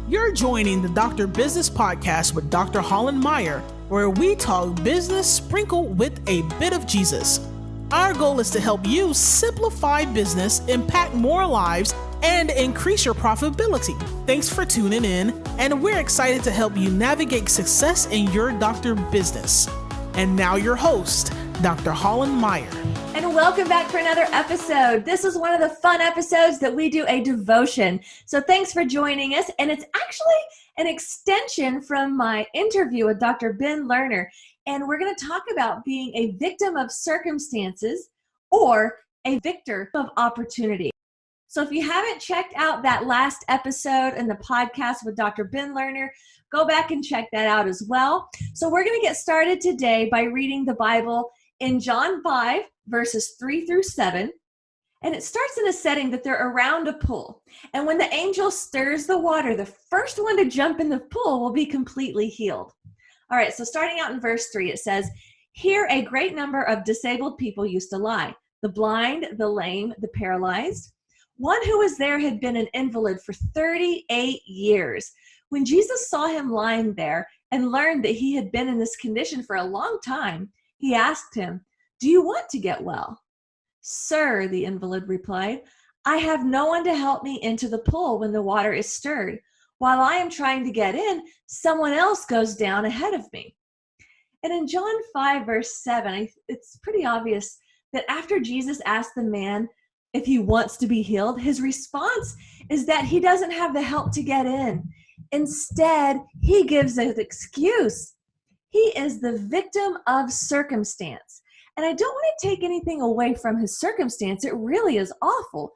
You're joining the Dr. Business Podcast with Dr. Hollen Meyer, where we talk business sprinkled with a bit of Jesus. Our goal is to help you simplify business, impact more lives, and increase your profitability. Thanks for tuning in, and we're excited to help you navigate success in your doctor business. And now your host, Dr. Hollen Meyer. And welcome back for another episode. This is one of the fun episodes that we do a devotion. So thanks for joining us. And it's actually an extension from my interview with Dr. Ben Lerner. And we're going to talk about being a victim of circumstances or a victor of opportunity. So if you haven't checked out that last episode in the podcast with Dr. Ben Lerner, go back and check that out as well. So we're going to get started today by reading the Bible in John 5, verses 3 through 7. And it starts in a setting that they're around a pool. And when the angel stirs the water, the first one to jump in the pool will be completely healed. All right, so starting out in verse 3, it says, "Here a great number of disabled people used to lie, the blind, the lame, the paralyzed. One who was there had been an invalid for 38 years. When Jesus saw him lying there and learned that he had been in this condition for a long time, he asked him, 'Do you want to get well?' 'Sir,' the invalid replied, 'I have no one to help me into the pool when the water is stirred. While I am trying to get in, someone else goes down ahead of me.'" And in John 5, verse 7, it's pretty obvious that after Jesus asked the man if he wants to be healed, his response is that he doesn't have the help to get in. Instead, he gives an excuse. He is the victim of circumstance. And I don't want to take anything away from his circumstance. It really is awful.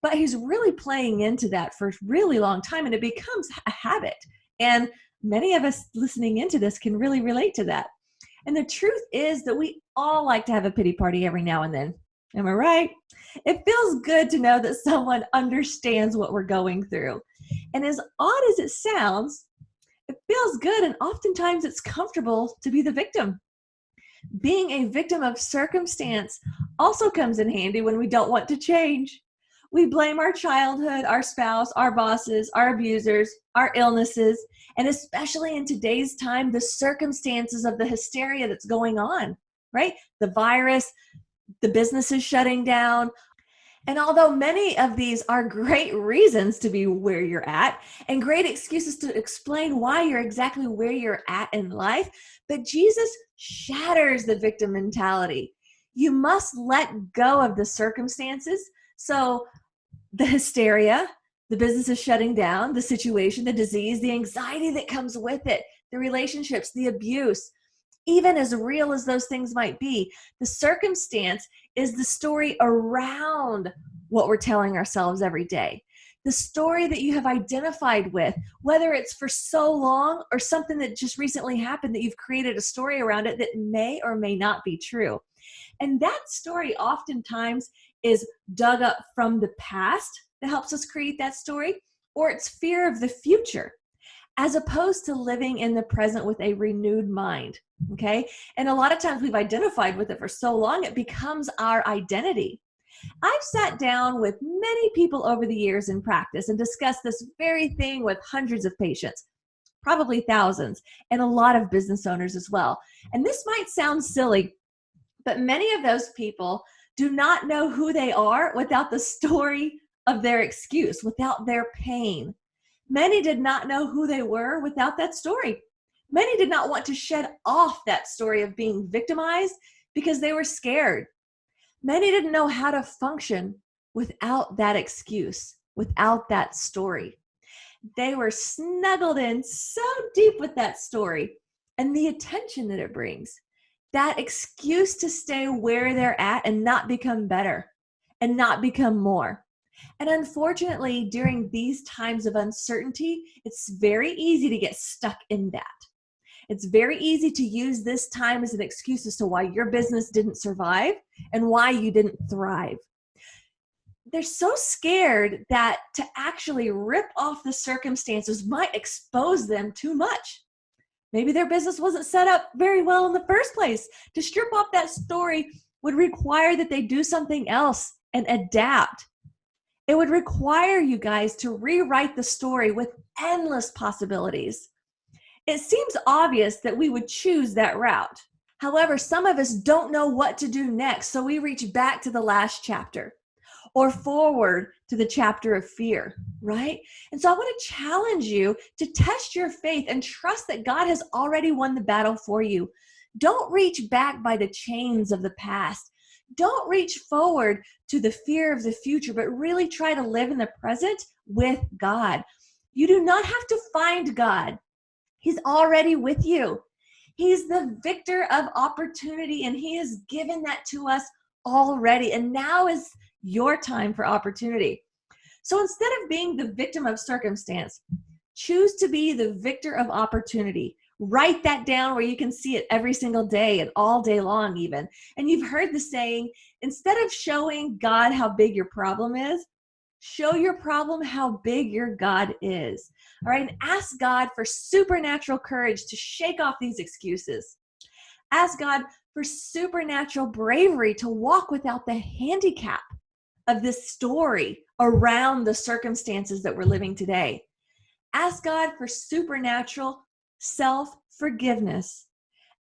But he's really playing into that for a really long time, and it becomes a habit. And many of us listening into this can really relate to that. And the truth is that we all like to have a pity party every now and then. Am I right? It feels good to know that someone understands what we're going through. And as odd as it sounds, it feels good, and oftentimes it's comfortable to be the victim. Being a victim of circumstance also comes in handy when we don't want to change. We blame our childhood, our spouse, our bosses, our abusers, our illnesses, and especially in today's time, the circumstances of the hysteria that's going on, right? The virus, the businesses shutting down. And although many of these are great reasons to be where you're at and great excuses to explain why you're exactly where you're at in life, but Jesus shatters the victim mentality. You must let go of the circumstances. So the hysteria, the business is shutting down, the situation, the disease, the anxiety that comes with it, the relationships, the abuse, even as real as those things might be, the circumstance is the story around what we're telling ourselves every day. The story that you have identified with, whether it's for so long or something that just recently happened that you've created a story around it that may or may not be true. And that story oftentimes is dug up from the past that helps us create that story, or it's fear of the future, as opposed to living in the present with a renewed mind. Okay. And a lot of times we've identified with it for so long, it becomes our identity. I've sat down with many people over the years in practice and discussed this very thing with hundreds of patients, probably thousands, and a lot of business owners as well. And this might sound silly, but many of those people do not know who they are without the story of their excuse, without their pain. Many did not know who they were without that story. Many did not want to shed off that story of being victimized because they were scared. Many didn't know how to function without that excuse, without that story. They were snuggled in so deep with that story and the attention that it brings, that excuse to stay where they're at and not become better and not become more. And unfortunately, during these times of uncertainty, it's very easy to get stuck in that. It's very easy to use this time as an excuse as to why your business didn't survive and why you didn't thrive. They're so scared that to actually rip off the circumstances might expose them too much. Maybe their business wasn't set up very well in the first place. To strip off that story would require that they do something else and adapt. It would require you guys to rewrite the story with endless possibilities. It seems obvious that we would choose that route. However, some of us don't know what to do next, so we reach back to the last chapter or forward to the chapter of fear, right? And so I want to challenge you to test your faith and trust that God has already won the battle for you. Don't reach back by the chains of the past. Don't reach forward to the fear of the future, but really try to live in the present with God. You do not have to find God. He's already with you. He's the victor of opportunity, and he has given that to us already. And now is your time for opportunity. So instead of being the victim of circumstance, choose to be the victor of opportunity. Write that down where you can see it every single day and all day long even. And you've heard the saying, instead of showing God how big your problem is, show your problem how big your God is. All right, and ask God for supernatural courage to shake off these excuses. Ask God for supernatural bravery to walk without the handicap of this story around the circumstances that we're living today. Ask God for supernatural self-forgiveness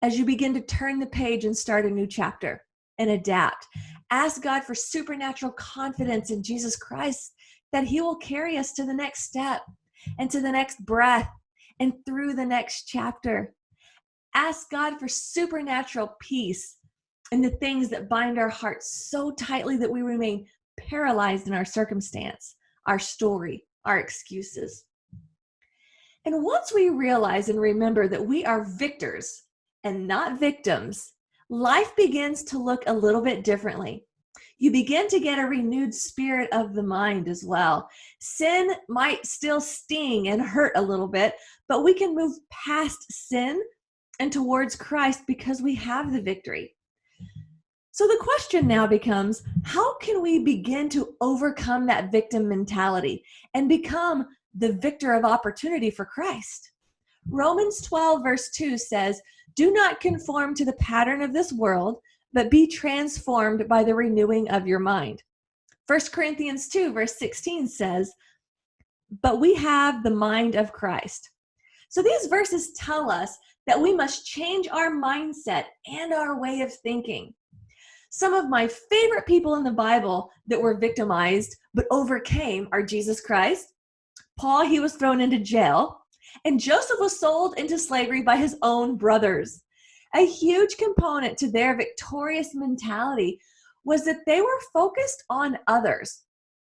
as you begin to turn the page and start a new chapter and adapt. Ask God for supernatural confidence in Jesus Christ that he will carry us to the next step and to the next breath and through the next chapter. Ask God for supernatural peace in the things that bind our hearts so tightly that we remain paralyzed in our circumstance, our story, our excuses. And once we realize and remember that we are victors and not victims, life begins to look a little bit differently. You begin to get a renewed spirit of the mind as well. Sin might still sting and hurt a little bit, but we can move past sin and towards Christ because we have the victory. So the question now becomes, how can we begin to overcome that victim mentality and become the victor of opportunity for Christ? Romans 12 verse 2 says, "Do not conform to the pattern of this world, but be transformed by the renewing of your mind." 1 Corinthians 2 verse 16 says, "But we have the mind of Christ." So these verses tell us that we must change our mindset and our way of thinking. Some of my favorite people in the Bible that were victimized but overcame are Jesus Christ. Paul, he was thrown into jail, and Joseph was sold into slavery by his own brothers. A huge component to their victorious mentality was that they were focused on others,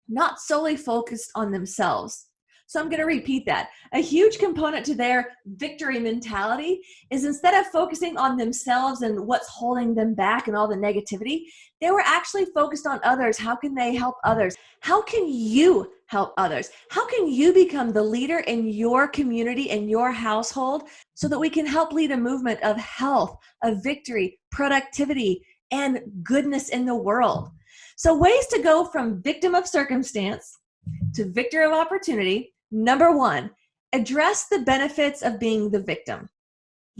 not solely focused on themselves. So I'm going to repeat that. A huge component to their victory mentality is instead of focusing on themselves and what's holding them back and all the negativity, they were actually focused on others. How can they help others? How can you help others? How can you become the leader in your community and your household so that we can help lead a movement of health, of victory, productivity, and goodness in the world? So ways to go from victim of circumstance to victor of opportunity. Number one, address the benefits of being the victim.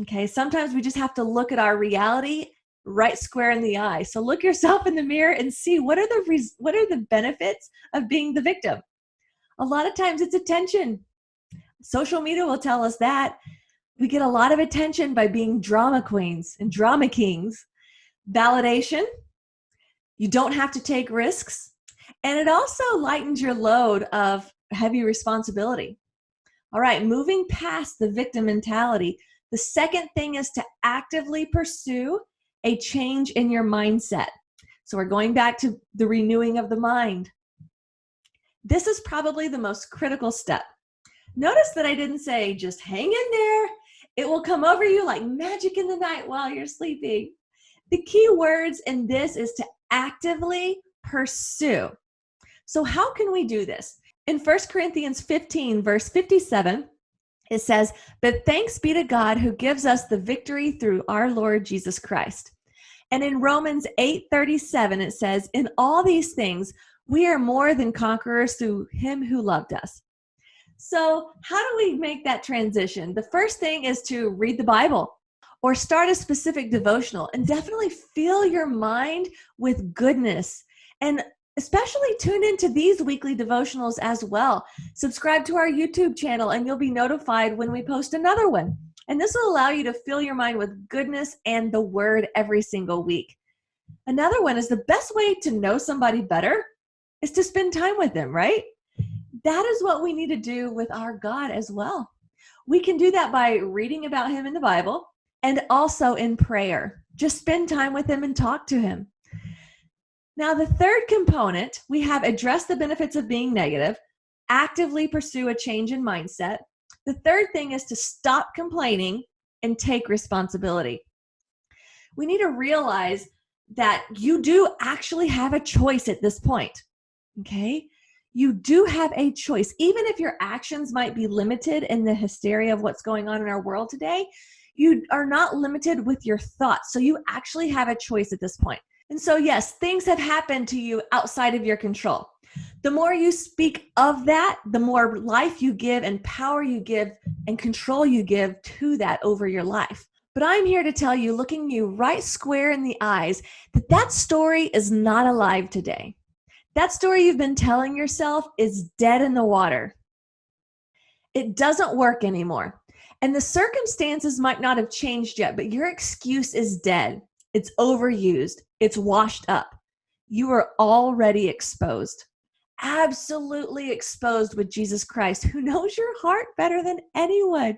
Okay, sometimes we just have to look at our reality right square in the eye. So look yourself in the mirror and see what are the benefits of being the victim. A lot of times it's attention. Social media will tell us that. We get a lot of attention by being drama queens and drama kings. Validation. You don't have to take risks. And it also lightens your load of heavy responsibility. All right, moving past the victim mentality, the second thing is to actively pursue a change in your mindset. So we're going back to the renewing of the mind. This is probably the most critical step. Notice that I didn't say just hang in there. It will come over you like magic in the night while you're sleeping. The key words in this is to actively pursue. So how can we do this? In 1 Corinthians 15, verse 57, it says, "But thanks be to God who gives us the victory through our Lord Jesus Christ." And in Romans 8:37, it says, "In all these things, we are more than conquerors through him who loved us." So how do we make that transition? The first thing is to read the Bible or start a specific devotional and definitely fill your mind with goodness and especially tune into these weekly devotionals as well. Subscribe to our YouTube channel and you'll be notified when we post another one. And this will allow you to fill your mind with goodness and the word every single week. Another one is the best way to know somebody better is to spend time with them, right? That is what we need to do with our God as well. We can do that by reading about him in the Bible and also in prayer. Just spend time with him and talk to him. Now, the third component, we have address the benefits of being negative, actively pursue a change in mindset. The third thing is to stop complaining and take responsibility. We need to realize that you do actually have a choice at this point, okay? You do have a choice. Even if your actions might be limited in the hysteria of what's going on in our world today, you are not limited with your thoughts. So you actually have a choice at this point. And so, yes, things have happened to you outside of your control. The more you speak of that, the more life you give and power you give and control you give to that over your life. But I'm here to tell you, looking you right square in the eyes, that that story is not alive today. That story you've been telling yourself is dead in the water. It doesn't work anymore. And the circumstances might not have changed yet, but your excuse is dead. It's overused. It's washed up. You are already exposed. Absolutely exposed with Jesus Christ, who knows your heart better than anyone.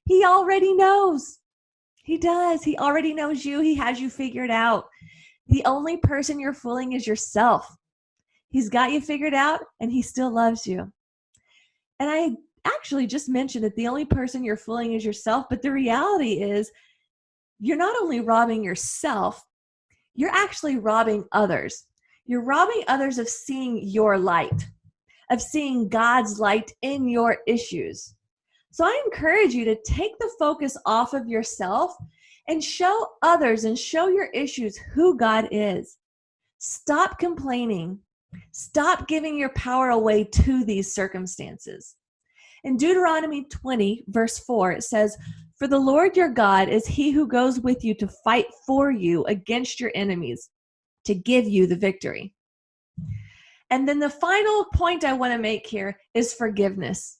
He already knows. He does. He already knows you. He has you figured out. The only person you're fooling is yourself. He's got you figured out, and he still loves you. And I actually just mentioned that the only person you're fooling is yourself, but the reality is you're not only robbing yourself, you're actually robbing others. You're robbing others of seeing your light, of seeing God's light in your issues. So I encourage you to take the focus off of yourself and show others and show your issues who God is. Stop complaining. Stop giving your power away to these circumstances. In Deuteronomy 20, verse 4, it says, "For the Lord your God is he who goes with you to fight for you against your enemies, to give you the victory." And then the final point I want to make here is forgiveness.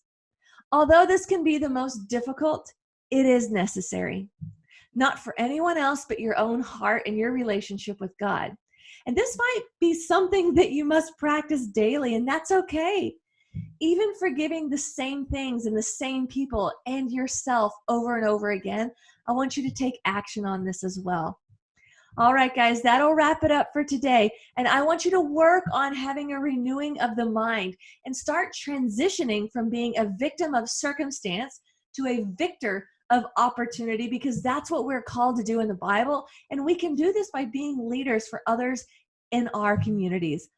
Although this can be the most difficult, it is necessary. Not for anyone else, but your own heart and your relationship with God. And this might be something that you must practice daily, and that's okay. Even forgiving the same things and the same people and yourself over and over again, I want you to take action on this as well. All right, guys, that'll wrap it up for today. And I want you to work on having a renewing of the mind and start transitioning from being a victim of circumstance to a victor of opportunity, because that's what we're called to do in the Bible. And we can do this by being leaders for others in our communities.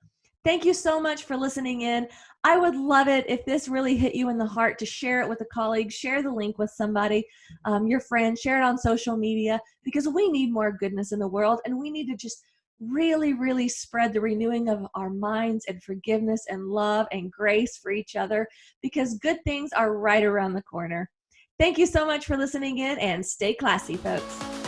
Thank you so much for listening in. I would love it if this really hit you in the heart to share it with a colleague, share the link with somebody, your friend, share it on social media, because we need more goodness in the world, and we need to just really, really spread the renewing of our minds and forgiveness and love and grace for each other, because good things are right around the corner. Thank you so much for listening in, and stay classy, folks.